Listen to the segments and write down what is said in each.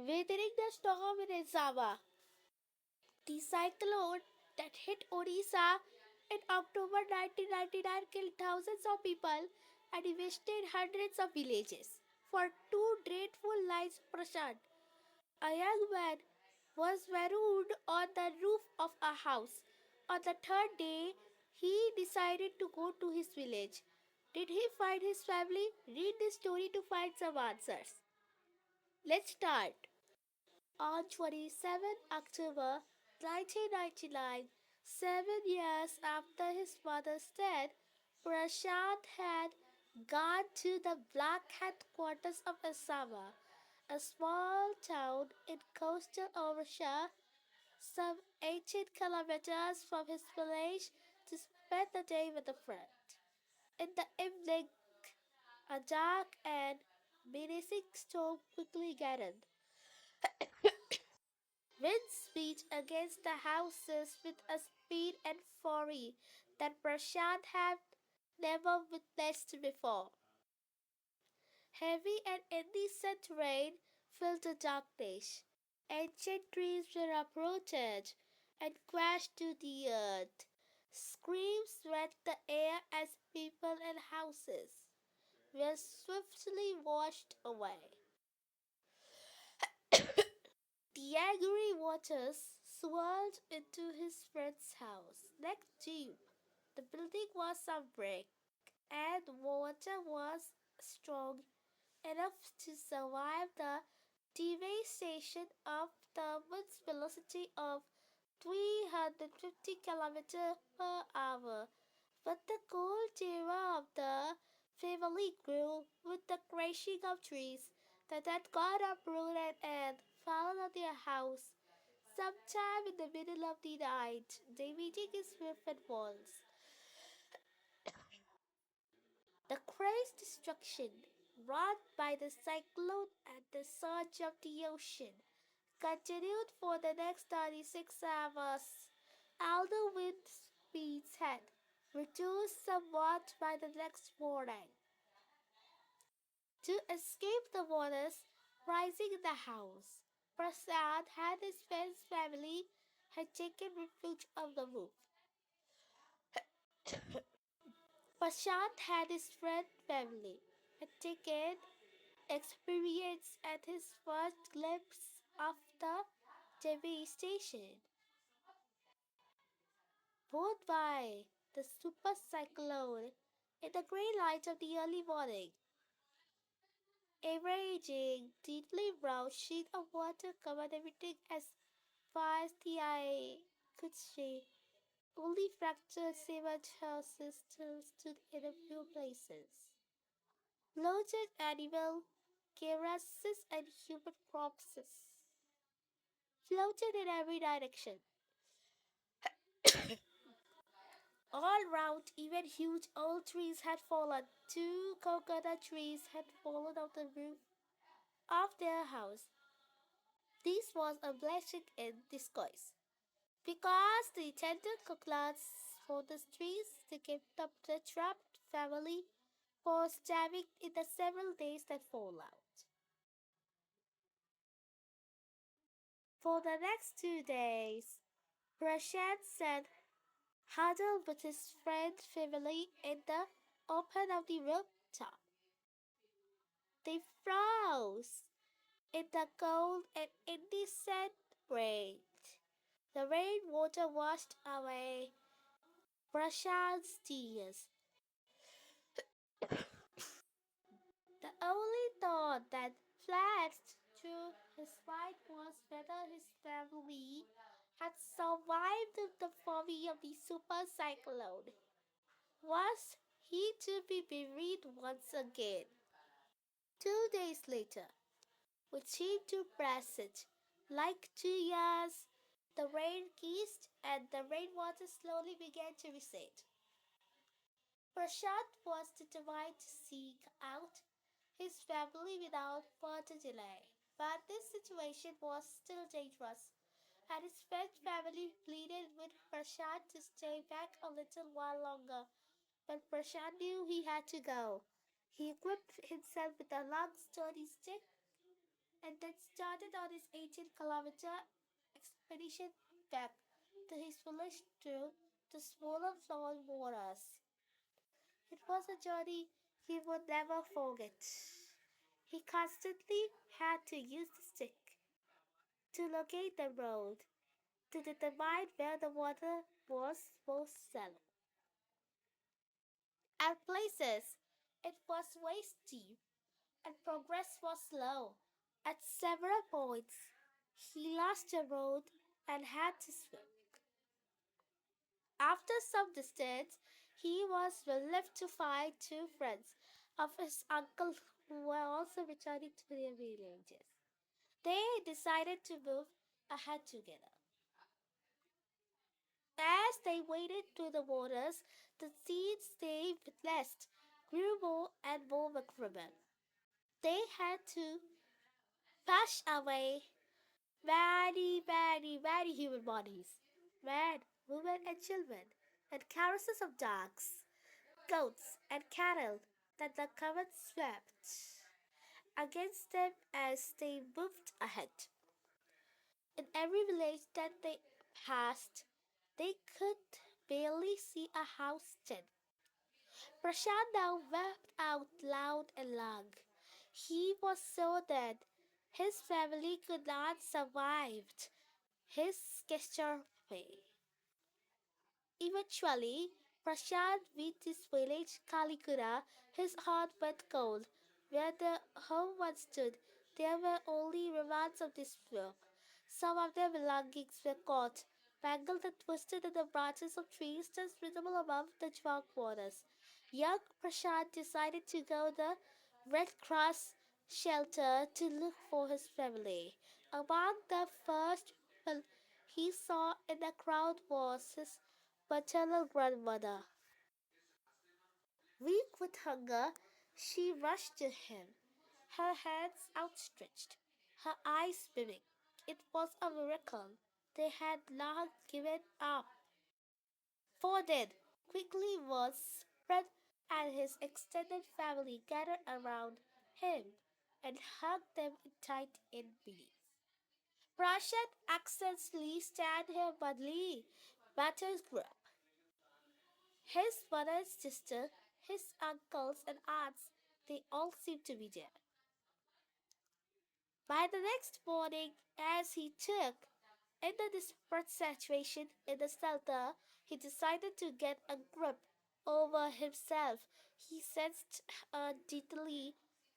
weathering the storm in Izava. The cyclone that hit Odisha in October 1999 killed thousands of people and devastated hundreds of villages. For 2 dreadful nights, Prashant, a young man, was marooned on the roof of a house. On the third day, he decided to go to his village. Did he find his family? Read this story to find some answers. Let's start. On 27 October 1999, 7 years after his mother's death, Prashant had gone to the black headquarters of Assama, a small town in coastal Odisha, some 18 kilometers from his village, to spend the day with a friend. In the evening, a dark and menacing storm quickly gathered. Winds beat against the houses with a speed and fury that Prashant had never witnessed before. Heavy and indecent rain filled the darkness. Ancient trees were uprooted and crashed to the earth. Screams rent the air as people and houses were swiftly washed away. The angry waters swirled into his friend's house. Neck deep, the building was of brick, and water was strong enough to survive the devastation of the wind's velocity of 350 km per hour. But the cold terror of the family grew with the crashing of trees that had got uprooted and fallen on their house. Sometime in the middle of the night, damaging its roof and walls. The crazed destruction wrought by the cyclone and the surge of the ocean continued for the next 36 hours. Although wind speeds had reduced somewhat by the next morning. To escape the waters rising in the house, Prasad and his friend's family had taken refuge on the roof. Prashant had his friend family had taken experience at his first glimpse of the devastation brought by the super cyclone in the grey light of the early morning. A raging, deeply brown sheet of water covered everything as far as the eye could see. Only fractured cement houses still stood in a few places. Bloated animal carcasses and human corpses floated in every direction. All round, even huge old trees had fallen. 2 coconut trees had fallen off the roof of their house. This was a blessing in disguise, because the tender coconuts for the trees they kept up the trapped family for starving in the several days that followed. For the next 2 days, Prashant sat huddled with his friend family in the open of the rooftop. They froze in the cold and indecent rain. The rainwater washed away Prashant's tears. The only thought that flashed through his mind was whether his family had survived the fury of the super cyclone. Was he to be buried once again? 2 days later, which seemed to presage like 2 years, the rain ceased and the rainwater slowly began to recede. Prashant was determined to seek out his family without further delay. But this situation was still dangerous, and his French family pleaded with Prashant to stay back a little while longer. But Prashant knew he had to go. He equipped himself with a long sturdy stick and then started on his 18-kilometer expedition back to his village through the swollen flowing waters. It was a journey he would never forget. He constantly had to use the stick to locate the road, to determine where the water was most shallow. At places, it was waist deep and progress was slow. At several points, he lost the road and had to swim. After some distance, he was relieved to find two friends of his uncle who were also returning to their villages. They decided to move ahead together. As they waded through the waters, the scenes they witnessed grew more and more macabre. They had to push away many human bodies, men, women, and children, and carousels of dogs, goats, and cattle that the current swept against them as they moved ahead. In every village that they passed, they could barely see a house stand. Prashant now wept out loud and long. He was so dead, his family could not survive his catastrophe. Eventually, Prashant reached his village Kalikura. His heart went cold. Where the home once stood, there were only remnants of this work. Some of their belongings were caught, mangled and twisted in the branches of trees just visible above the chalk waters. Young Prashant decided to go to the Red Cross shelter to look for his family. Among the first people he saw in the crowd was his paternal grandmother. Weak with hunger, she rushed to him, her hands outstretched, her eyes beaming. It was a miracle. They had long given up. For then, quickly was spread, and his extended family gathered around him and hugged them tight in belief. Russian accidentally stand here badly, matters grew. His mother's sister, his uncles and aunts, they all seemed to be there. By the next morning, as he took in the desperate situation in the shelter, he decided to get a grip over himself. He sensed a deadly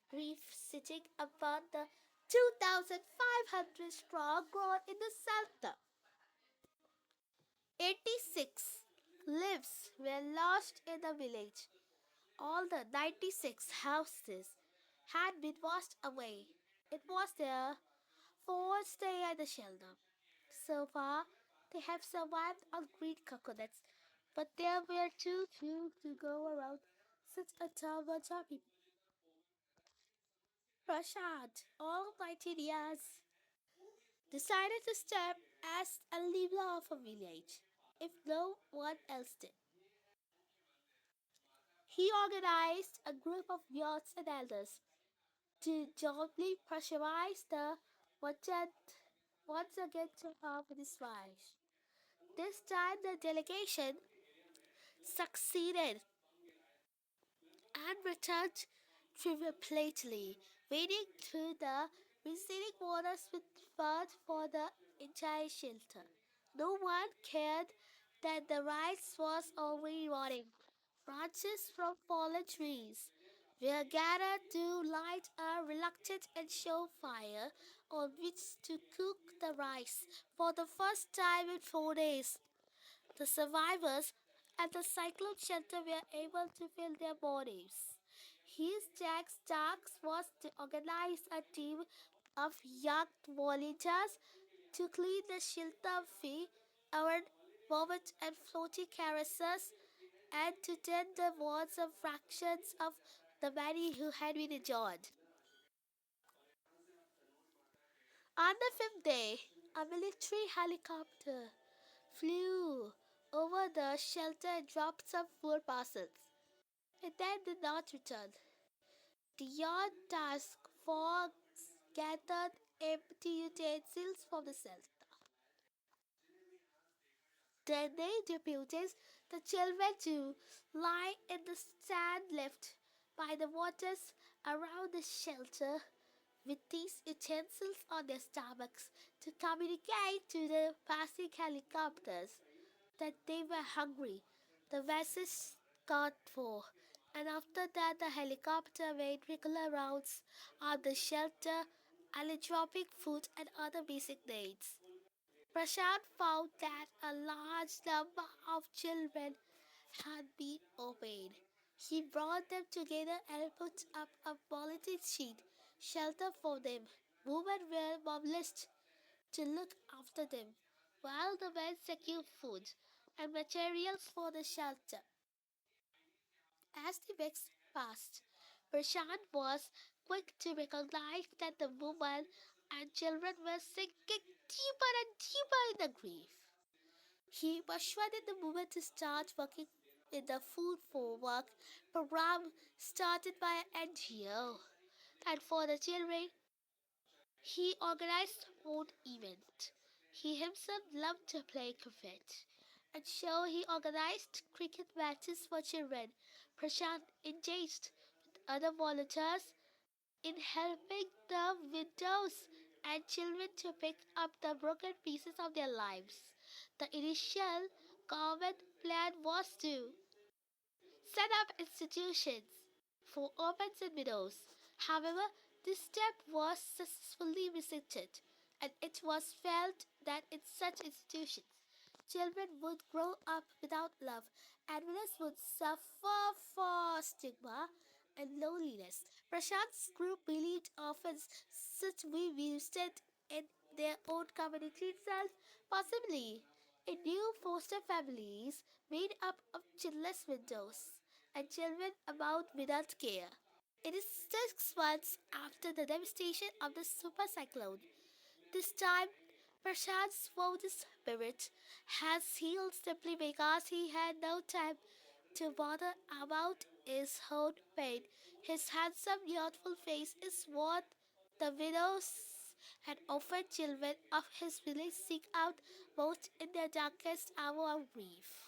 grief sitting upon the 2,500 strong grown in the shelter. 86 lives were lost in the village. All the 96 houses had been washed away. It was their fourth day at the shelter. So far, they have survived on green coconuts, but there were too few to go around such a tall bunch of people. Prashant, all 19 years, decided to step as a leader of a village, if no one else did. He organized a group of youths and elders to jointly pressurize the merchant once again to help with his wife. This time the delegation succeeded and returned triumphantly, wading through the receding waters with food for the entire shelter. No one cared that the rice was already rotting. Branches from fallen trees were gathered to light a reluctant and show fire on which to cook the rice for the first time in 4 days. The survivors at the cyclone shelter were able to feel their bodies. His Jack's task was to organize a team of young volunteers to clean the shelter fee, earn vomit and floating carousels, and to tend the wards of fractions of the many who had been injured. On the fifth day, a military helicopter flew over the shelter and dropped some food parcels. It then did not return. The yacht task force gathered empty utensils from the shelter. Then they deputed the children to lie in the sand left by the waters around the shelter with these utensils on their stomachs to communicate to the passing helicopters that they were hungry. The vessels got full, and after that the helicopter made regular rounds on the shelter and dropping food and other basic needs. Prashant found that a large number of children had been obeyed. He brought them together and put up a bulletin sheet shelter for them. Women were mobilized to look after them, while the men secured food and materials for the shelter. As the weeks passed, Prashant was quick to recognize that the women and children were sinking deeper and deeper in the grief. He persuaded the women to start working in the Food for Work program started by an NGO. And for the children, he organized own event. He himself loved to play cricket, and so he organized cricket matches for children. Prashant engaged with other volunteers in helping the widows and children to pick up the broken pieces of their lives. The initial government plan was to set up institutions for orphans and widows. However, this step was successfully resisted, and it was felt that in such institutions, children would grow up without love, and widows would suffer for stigma and loneliness. Prashant's group believed orphans such we visited in their own community itself, possibly in new foster families made up of childless widows and children about without care. It is 6 months after the devastation of the super cyclone. This time, Prashant's wounded spirit has healed simply because he had no time to bother about his own pain. His handsome, youthful face is what the widows and orphan children of his village seek out most in their darkest hour of grief.